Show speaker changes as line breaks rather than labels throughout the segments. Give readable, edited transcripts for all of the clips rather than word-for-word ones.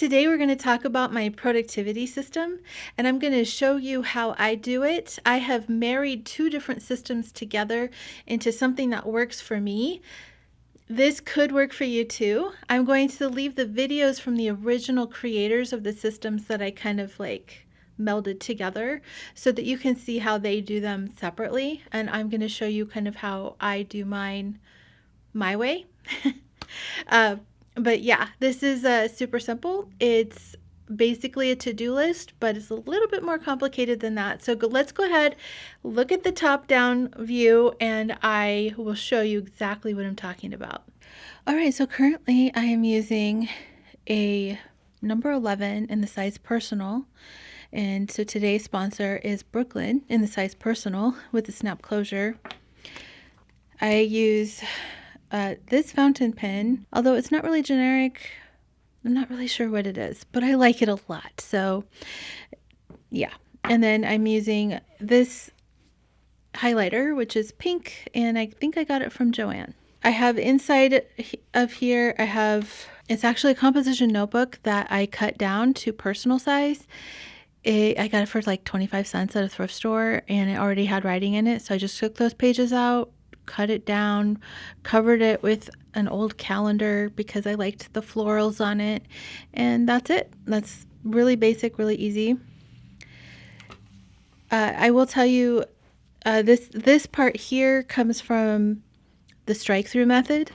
Today we're going to talk about my productivity system, and I'm going to show you how I do it. I have married two different systems together into something that works for me. This could work for you too. I'm going to leave the videos from the original creators of the systems that I kind of like melded together so that you can see how they do them separately. And I'm going to show you kind of how I do mine my way. But yeah, this is super simple. It's basically a to-do list, but it's a little bit more complicated than that. So let's go ahead, look at the top-down view, and I will show you exactly what I'm talking about. All right, so currently I am using a number 11 in the size personal. And so today's sponsor is Brooklyn in the size personal with the snap closure. I use this fountain pen, although it's not really generic. I'm not really sure what it is, but I like it a lot. So yeah. And then I'm using this highlighter, which is pink, and I think I got it from Joanne. I have inside of here, it's actually a composition notebook that I cut down to personal size. I got it for like 25 cents at a thrift store, and it already had writing in it. So I just took those pages out, cut it down, covered it with an old calendar because I liked the florals on it, and that's it. That's really basic, really easy. I will tell you, this part here comes from the Strikethrough method,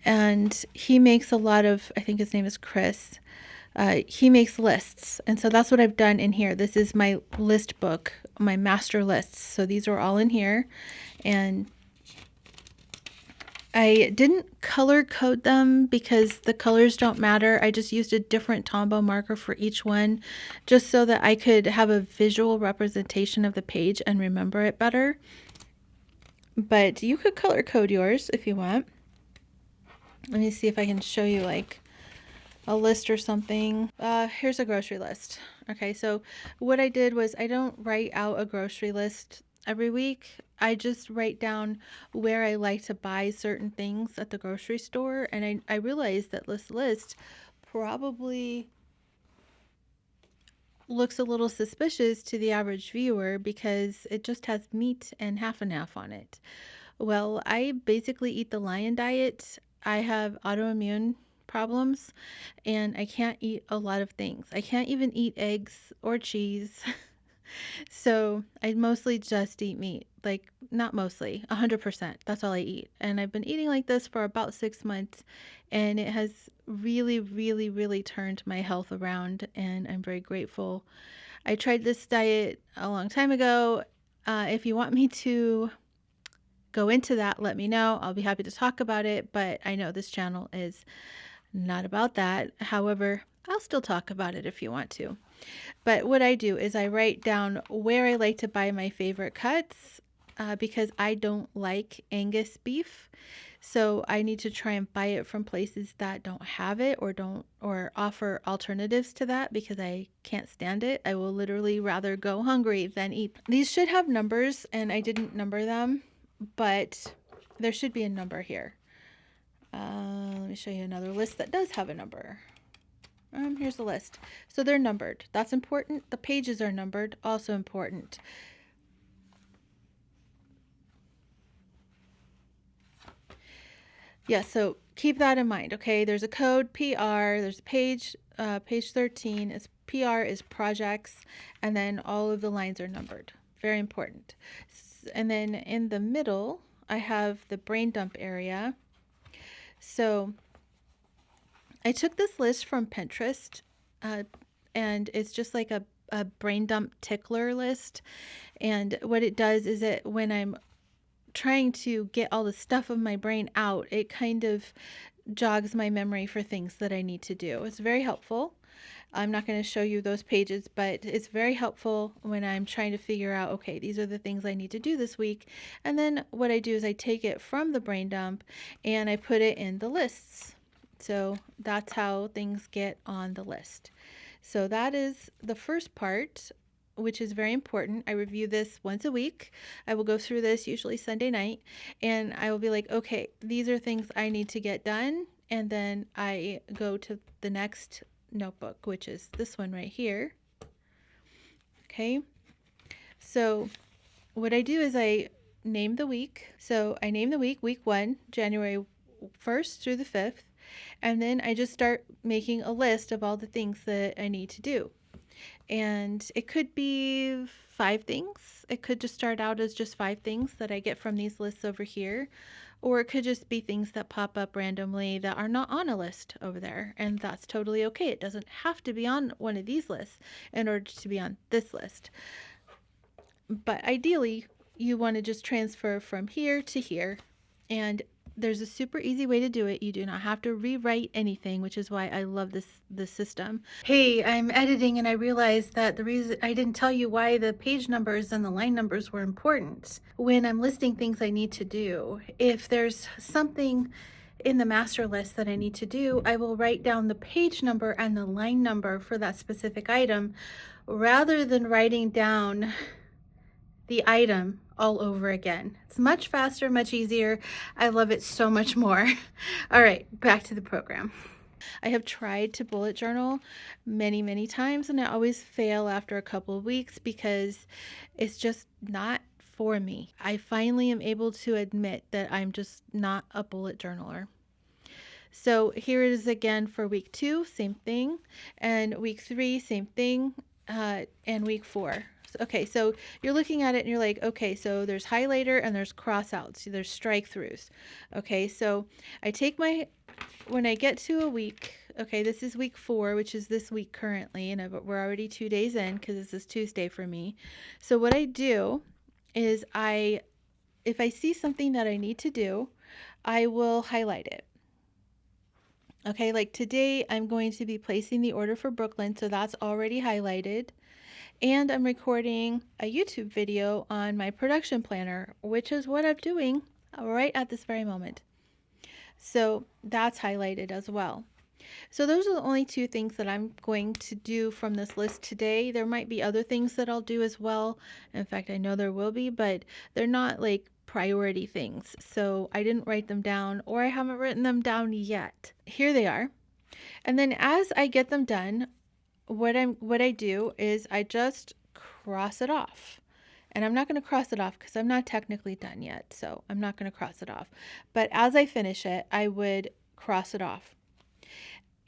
and he makes a lot of, I think his name is Chris. He makes lists, and so that's what I've done in here. This is my list book, my master lists. So these are all in here, and I didn't color code them because the colors don't matter. I just used a different Tombow marker for each one just so that I could have a visual representation of the page and remember it better. But you could color code yours if you want. Let me see if I can show you like a list or something. Here's a grocery list. Okay, so what I did was I don't write out a grocery list every week. I just write down where I like to buy certain things at the grocery store, and I realized that this list probably looks a little suspicious to the average viewer because it just has meat and half and half on it. Well, I basically eat the lion diet. I have autoimmune problems, and I can't eat a lot of things. I can't even eat eggs or cheese. So I mostly just eat meat. Like, not mostly, 100%. That's all I eat. And I've been eating like this for about 6 months, and it has really, really, really turned my health around, and I'm very grateful. I tried this diet a long time ago. If you want me to go into that, let me know. I'll be happy to talk about it, but I know this channel is not about that. However, I'll still talk about it if you want to. But what I do is I write down where I like to buy my favorite cuts because I don't like Angus beef. So I need to try and buy it from places that don't have it or offer alternatives to that because I can't stand it. I will literally rather go hungry than eat. These should have numbers, and I didn't number them, but there should be a number here. Let me show you another list that does have a number. Here's the list. So they're numbered. That's important. The pages are numbered. Also important. Yeah, so keep that in mind, okay? There's a code, PR. There's a page, page 13. It's PR is projects, and then all of the lines are numbered. Very important. And then in the middle, I have the brain dump area. So I took this list from Pinterest, and it's just like a brain dump tickler list. And what it does is that when I'm trying to get all the stuff of my brain out, it kind of jogs my memory for things that I need to do. It's very helpful. I'm not going to show you those pages, but it's very helpful when I'm trying to figure out, okay, these are the things I need to do this week. And then what I do is I take it from the brain dump and I put it in the lists. So that's how things get on the list. So that is the first part, which is very important. I review this once a week. I will go through this usually Sunday night, and I will be like, okay, these are things I need to get done. And then I go to the next notebook, which is this one right here. Okay, so what I do is I name the week. So I name the week 1, January 1st through the 5th, and then I just start making a list of all the things that I need to do. And it could be 5 things. It could just start out as just 5 things that I get from these lists over here. Or it could just be things that pop up randomly that are not on a list over there. And that's totally okay. It doesn't have to be on one of these lists in order to be on this list. But ideally, you want to just transfer from here to here. And there's a super easy way to do it. You do not have to rewrite anything, which is why I love this system. Hey, I'm editing and I realized that the reason I didn't tell you why the page numbers and the line numbers were important when I'm listing things I need to do. If there's something in the master list that I need to do, I will write down the page number and the line number for that specific item rather than writing down the item all over again. It's much faster, much easier. I love it so much more. All right, back to the program. I have tried to bullet journal many times, and I always fail after a couple of weeks because it's just not for me. I finally am able to admit that I'm just not a bullet journaler. So here it is again for week 2, same thing, and week 3, same thing, and week 4. Okay, so you're looking at it and you're like, okay, so there's highlighter and there's cross-outs, there's strike-throughs. Okay, so I take when I get to a week, okay, this is week 4, which is this week currently, and we're already 2 days in because this is Tuesday for me. So what I do is if I see something that I need to do, I will highlight it. Okay, like today I'm going to be placing the order for Brooklyn, so that's already highlighted. And I'm recording a YouTube video on my production planner, which is what I'm doing right at this very moment. So that's highlighted as well. So those are the only 2 things that I'm going to do from this list today. There might be other things that I'll do as well. In fact, I know there will be, but they're not like priority things. So I didn't write them down, or I haven't written them down yet. Here they are. And then as I get them done, what I do is I just cross it off. And I'm not going to cross it off because I'm not technically done yet. So I'm not going to cross it off. But as I finish it, I would cross it off.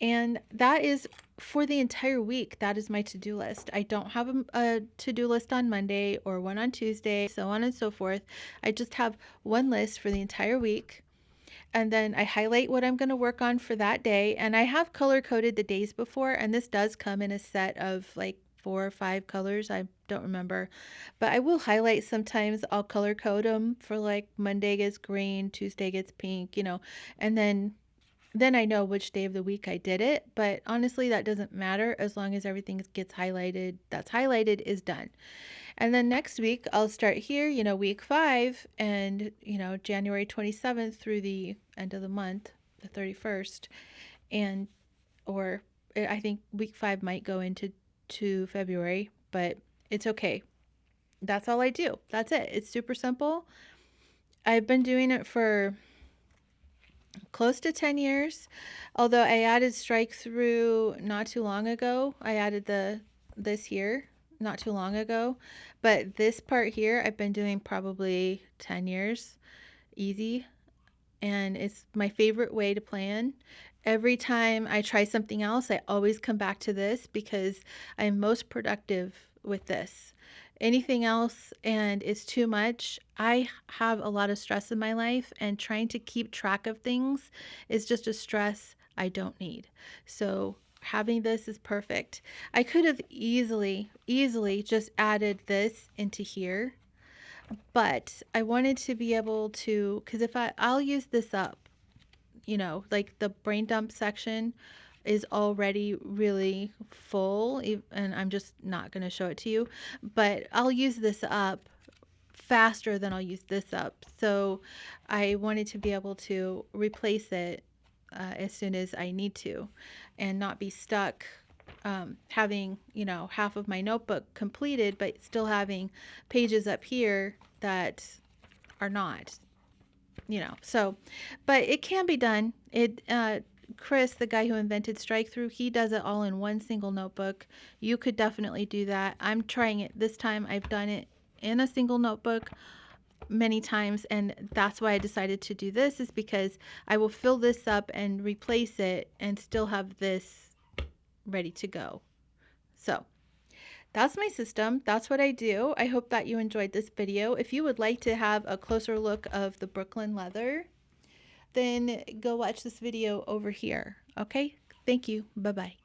And that is for the entire week. That is my to-do list. I don't have a to-do list on Monday or one on Tuesday, so on and so forth. I just have one list for the entire week. And then I highlight what I'm going to work on for that day. And I have color coded the days before, and this does come in a set of like 4 or 5 colors. I don't remember, but I will highlight sometimes. I'll color code them for like Monday gets green, Tuesday gets pink, and then I know which day of the week I did it. But honestly, that doesn't matter as long as everything gets highlighted. That's highlighted is done. And then next week, I'll start here, week 5 and, January 27th through the end of the month, the 31st. Or I think week 5 might go into February, but it's okay. That's all I do. That's it. It's super simple. I've been doing it for close to 10 years, although I added Strikethrough not too long ago. I added this here not too long ago, but this part here I've been doing probably 10 years easy, and it's my favorite way to plan. Every time I try something else, I always come back to this because I'm most productive with this. Anything else and it's too much. I have a lot of stress in my life, and trying to keep track of things is just a stress I don't need. So having this is perfect. I could have easily just added this into here, but I wanted to be able to, because I'll use this up, like the brain dump section is already really full, and I'm just not going to show it to you, but I'll use this up faster than I'll use this up. So I wanted to be able to replace it as soon as I need to, and not be stuck having, half of my notebook completed, but still having pages up here that are not, so, but it can be done. Chris, the guy who invented Strikethrough, he does it all in one single notebook. You could definitely do that. I'm trying it this time. I've done it in a single notebook many times, and that's why I decided to do this, is because I will fill this up and replace it and still have this ready to go. So that's my system. That's what I do. I hope that you enjoyed this video. If you would like to have a closer look of the Brooklyn leather, then go watch this video over here. Okay? Thank you. Bye-bye.